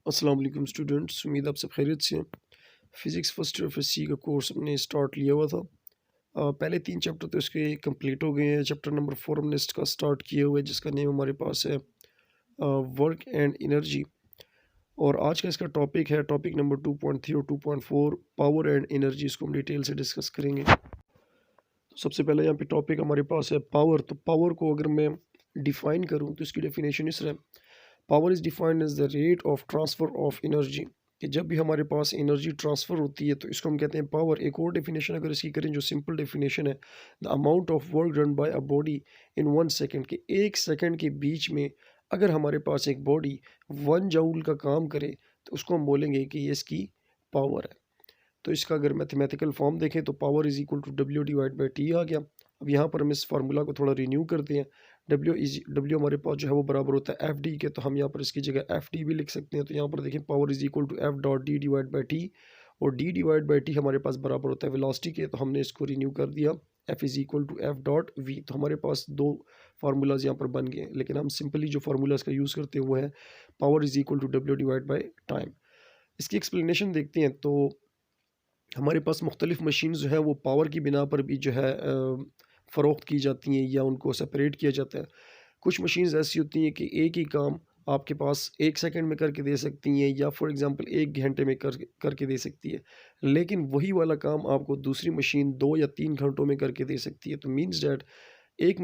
अस्सलाम वालेकुम स्टूडेंट्स, उम्मीद आप सब खैरियत से हैं। फ़िज़िक्स फर्स्ट ईयर एफएससी का कोर्स हमने स्टार्ट लिया हुआ था। पहले 3 चैप्टर तो इसके कंप्लीट हो गए हैं। चैप्टर नंबर 4 हमने इसका स्टार्ट किया हुआ है, जिसका नेम हमारे पास है वर्क एंड एनर्जी। और आज का इसका टॉपिक है टॉपिक नंबर 2.3 और 2.4 पावर एंड एनर्जी। इसको हम डिटेल से डिस्कस करेंगे। तो सबसे पहले यहाँ पे टॉपिक हमारे पास है पावर। तो पावर को अगर मैं डिफ़ाइन करूँ तो इसकी डेफिनेशन इस तरह: power is defined as the rate of transfer of energy. कि जब भी हमारे पास एनर्जी ट्रांसफ़र होती है तो इसको हम कहते हैं पावर। एक और डेफिनेशन अगर इसकी करें, जो सिंपल डेफिनेशन है, the amount of work done by a body in 1 second. कि 1 सेकेंड के बीच में अगर हमारे पास एक बॉडी 1 जूल का काम करे तो उसको हम बोलेंगे कि ये इसकी पावर है। तो इसका अगर मैथमेटिकल फॉर्म देखें तो power is equal to W divide by T आ गया। अब यहाँ पर हम इस फार्मूला को थोड़ा रिन्यू करते हैं। डब्ल्यू हमारे पास जो है वो बराबर होता है एफ डी के, तो हम यहाँ पर इसकी जगह एफ डी भी लिख सकते हैं। तो यहाँ पर देखें power is equal to F dot D divide by T, और डी डिवाइड बाई टी हमारे पास बराबर होता है वेलोसिटी के, तो हमने इसको रिन्यू कर दिया F is equal to F dot V. तो हमारे पास दो फार्मूलाज यहाँ पर बन गए, लेकिन हम सिंपली जो फार्मूला इसका यूज़ करते हैं वो है power is equal to W divide by time. इसकी एक्सप्लेनेशन देखते हैं। तो हमारे पास मुख्तलिफ़ मशीन जो है वो पावर की बिना पर भी जो है फ़रोख्त की जाती हैं या उनको सेपरेट किया जाता है। कुछ मशीन्स ऐसी होती हैं कि एक ही काम आपके पास 1 सेकंड में करके दे सकती हैं, या फॉर एग्ज़ाम्पल 1 घंटे में करके दे सकती है। लेकिन वही वाला काम आपको दूसरी मशीन 2 या 3 घंटों में करके दे सकती है। तो मीन्स दैट एक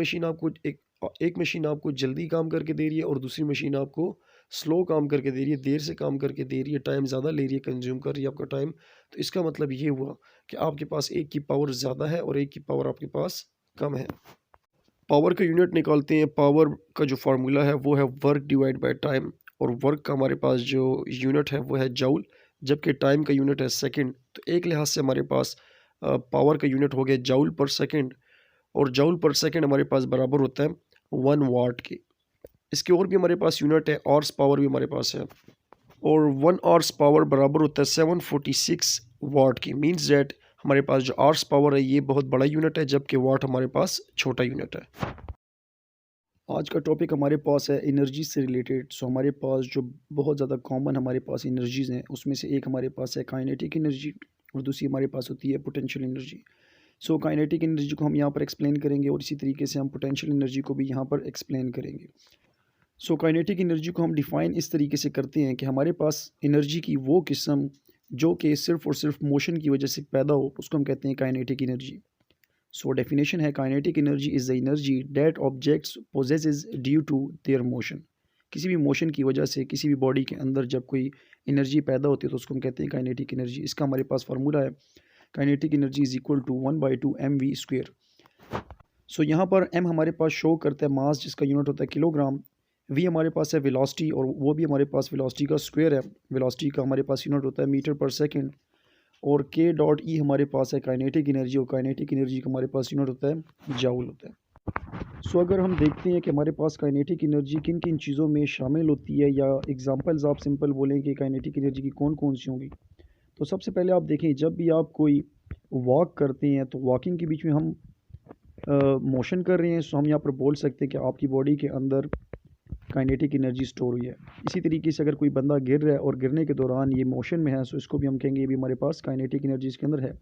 मशीन आपको जल्दी काम करके दे रही है और दूसरी मशीन आपको स्लो काम करके दे रही है, देर से काम करके दे रही है, टाइम ज़्यादा ले रही है, कंज्यूम कर रही है आपका टाइम। तो इसका मतलब ये हुआ कि आपके पास एक की पावर ज़्यादा है और एक की पावर आपके पास कम है। पावर का यूनिट निकालते हैं। पावर का जो फार्मूला है वो है वर्क डिवाइड बाय टाइम, और वर्क का हमारे पास जो यूनिट है वो है जूल, जबकि टाइम का यूनिट है सेकंड। तो एक लिहाज से हमारे पास पावर का यूनिट हो गया जूल पर सेकंड, और जूल पर सेकंड हमारे पास बराबर होता है 1 वाट के। इसके और भी हमारे पास यूनिट है, ऑर्स पावर भी हमारे पास है, और 1 आवर्स पावर बराबर होता है 746 वाट की। मीन्स दैट हमारे पास जो आवर्स पावर है ये बहुत बड़ा यूनिट है, जबकि वाट हमारे पास छोटा यूनिट है। आज का टॉपिक हमारे पास है एनर्जी से रिलेटेड। सो हमारे पास जो बहुत ज़्यादा कॉमन हमारे पास एनर्जीज़ हैं, उसमें से एक हमारे पास है काइनेटिक एनर्जी, और दूसरी हमारे पास होती है potential energy. So kinetic energy को हम यहाँ पर एक्सप्लेन करेंगे, और इसी तरीके से हम पोटेंशियल एनर्जी को भी यहाँ पर एक्सप्लेन करेंगे। सो काइनेटिक एनर्जी को हम डिफ़ाइन इस तरीके से करते हैं कि हमारे पास एनर्जी की वो किस्म जो कि सिर्फ़ और सिर्फ मोशन की वजह से पैदा हो, उसको हम कहते हैं काइनेटिक एनर्जी। सो डेफिनेशन है, kinetic energy is the energy that objects possesses due to their motion. किसी भी मोशन की वजह से किसी भी बॉडी के अंदर जब कोई एनर्जी पैदा होती है तो उसको हम कहते हैं काइनेटिक एनर्जी। इसका हमारे पास फार्मूला है, kinetic energy is equal to 1/2 mv²। So यहाँ पर m हमारे पास शो करता है मास, जिसका यूनिट होता है किलोग्राम। v हमारे पास है वेलोसिटी, और वो भी हमारे पास वेलोसिटी का स्क्वायर है। वेलोसिटी का हमारे पास यूनिट होता है मीटर पर सेकंड। और k डॉट ई हमारे पास है काइनेटिक एनर्जी, और काइनेटिक एनर्जी का हमारे पास यूनिट होता है जाउल होता है। सो अगर हम देखते हैं कि हमारे पास काइनेटिक एनर्जी किन किन चीज़ों में शामिल होती है, या एग्जांपल्स आप सिंपल बोलें कि काइनेटिक एनर्जी की कौन कौन सी होंगी, तो सबसे पहले आप देखें, जब भी आप कोई वॉक करते हैं तो वॉकिंग के बीच में हम मोशन कर रहे हैं, सो हम यहाँ पर बोल सकते हैं कि आपकी बॉडी के अंदर काइनेटिक एनर्जी स्टोर हुई है। इसी तरीके से अगर कोई बंदा गिर रहा है और गिरने के दौरान ये मोशन में है, सो इसको भी हम कहेंगे ये भी हमारे पास काइनेटिक एनर्जी इसके अंदर है।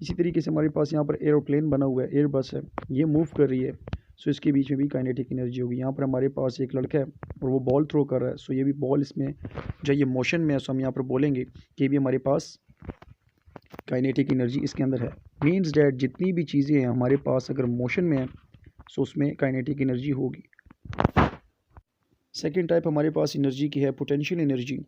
इसी तरीके से हमारे पास यहाँ पर एरोप्लेन बना हुआ है, एयर बस है, ये मूव कर रही है, सो इसके बीच में भी काइनेटिक एनर्जी होगी। यहाँ पर हमारे पास एक लड़का है और वो बॉल थ्रो कर रहा है, सो ये भी बॉल इसमें जो ये मोशन में है, सो हम यहाँ पर बोलेंगे कि ये भी हमारे पास काइनेटिक एनर्जी इसके अंदर है। मीन्स डैट जितनी भी चीज़ें हैं हमारे पास अगर मोशन में है, सो उसमें काइनेटिक एनर्जी होगी। सेकेंड टाइप हमारे पास एनर्जी की है पोटेंशियल एनर्जी।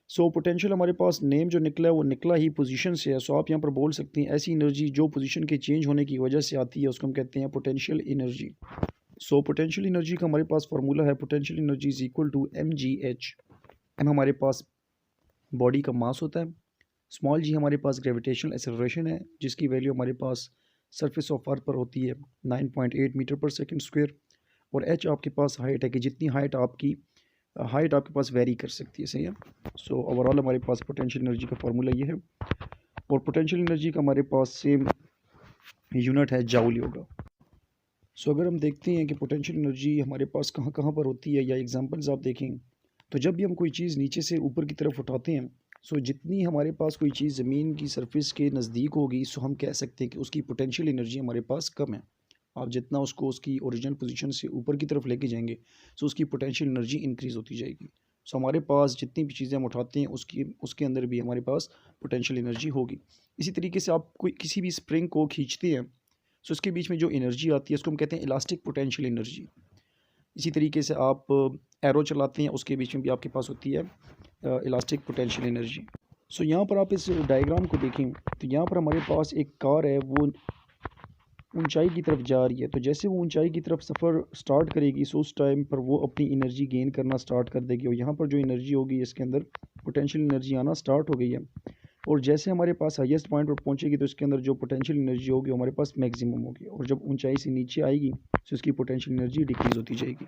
सो पोटेंशियल हमारे पास नेम जो निकला है वो निकला ही पोजीशन से है। सो आप यहाँ पर बोल सकते हैं ऐसी एनर्जी जो पोजीशन के चेंज होने की वजह से आती है, उसको हम कहते हैं potential energy. So potential energy का हमारे पास फार्मूला है, potential energy is equal to mgh। M हमारे पास बॉडी का मास होता है, स्मॉल जी हमारे पास ग्रेविटेशनल एक्सेलरेशन है, जिसकी वैल्यू हमारे पास सरफेस ऑफ अर्थ पर होती है 9.8 मीटर पर सेकंड स्क्वायर, और एच आपके पास हाइट है कि जितनी हाइट आपके पास वेरी कर सकती है, सही है। सो ओवरऑल हमारे पास पोटेंशियल एनर्जी का फार्मूला ये है, और पोटेंशियल एनर्जी का हमारे पास सेम यूनिट है जाउल होगा। सो अगर हम देखते हैं कि पोटेंशियल एनर्जी हमारे पास कहाँ कहाँ पर होती है, या एग्जांपल्स आप देखें, तो जब भी हम कोई चीज़ नीचे से ऊपर की तरफ उठाते हैं, सो जितनी हमारे पास कोई चीज़ ज़मीन की सरफेस के नज़दीक होगी, सो हम कह सकते हैं कि उसकी पोटेंशियल एनर्जी हमारे पास कम है। आप जितना उसको उसकी ओरिजिनल पोजीशन से ऊपर की तरफ लेके जाएंगे, सो उसकी पोटेंशियल एनर्जी इंक्रीज़ होती जाएगी। सो हमारे पास जितनी भी चीज़ें हम उठाते हैं, उसकी उसके अंदर भी हमारे पास पोटेंशियल एनर्जी होगी। इसी तरीके से आप कोई किसी भी स्प्रिंग को खींचते हैं, सो उसके बीच में जो एनर्जी आती है उसको हम कहते हैं इलास्टिक पोटेंशियल एनर्जी। इसी तरीके से आप एरो चलाते हैं, उसके बीच में भी आपके पास होती है इलास्टिक पोटेंशियल एनर्जी। सो यहाँ पर आप इस डायग्राम को देखें, तो यहाँ पर हमारे पास एक कार है, वो ऊंचाई की तरफ जा रही है। तो जैसे वो ऊंचाई की तरफ सफ़र स्टार्ट करेगी, सो उस टाइम पर वो अपनी एनर्जी गेन करना स्टार्ट कर देगी, और यहाँ पर जो एनर्जी होगी इसके अंदर पोटेंशियल एनर्जी आना स्टार्ट हो गई है। और जैसे हमारे पास हाईएस्ट पॉइंट पर पहुँचेगी, तो इसके अंदर जो पोटेंशियल एनर्जी होगी हमारे पास मैक्सिमम होगी, और जब ऊंचाई से नीचे आएगी तो इसकी पोटेंशियल एनर्जी डिक्रीज़ होती जाएगी।